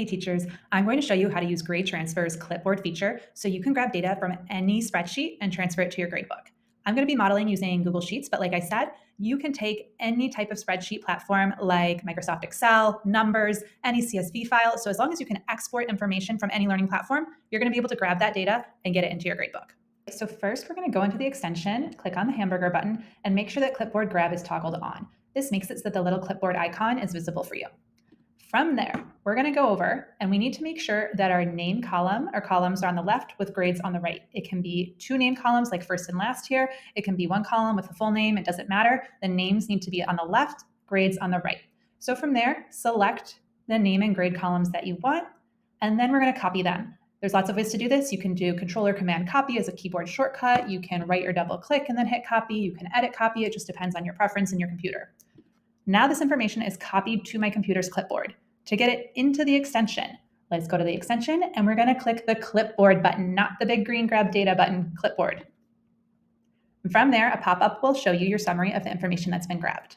Hey teachers, I'm going to show you how to use GradeTransferer's Clipboard feature so you can grab data from any spreadsheet and transfer it to your gradebook. I'm going to be modeling using Google Sheets, but like I said, you can take any type of spreadsheet platform like Microsoft Excel, Numbers, any CSV file. So as long as you can export information from any learning platform, you're going to be able to grab that data and get it into your gradebook. So first, we're going to go into the extension, click on the hamburger button, and make sure that Clipboard Grab is toggled on. This makes it so that the little clipboard icon is visible for you. From there, we're going to go over and we need to make sure that our name column or columns are on the left with grades on the right. It can be two name columns like first and last here. It can be one column with the full name. It doesn't matter. The names need to be on the left, grades on the right. So from there, select the name and grade columns that you want, and then we're going to copy them. There's lots of ways to do this. You can do Control or Command copy as a keyboard shortcut. You can right or double click and then hit copy. You can edit copy. It just depends on your preference in your computer. Now this information is copied to my computer's clipboard. To get it into the extension, let's go to the extension and we're going to click the clipboard button, not the big green grab data button, clipboard. And from there, a pop-up will show you your summary of the information that's been grabbed.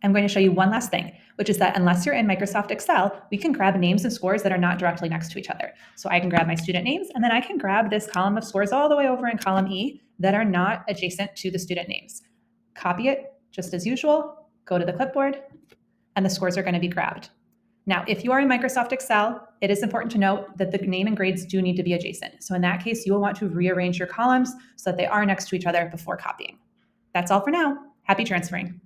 I'm going to show you one last thing, which is that unless you're in Microsoft Excel, we can grab names and scores that are not directly next to each other. So I can grab my student names and then I can grab this column of scores all the way over in column E that are not adjacent to the student names. Copy it just as usual, go to the clipboard, and the scores are going to be grabbed. Now, if you are in Microsoft Excel, it is important to note that the name and grades do need to be adjacent. So in that case, you will want to rearrange your columns so that they are next to each other before copying. That's all for now. Happy transferring.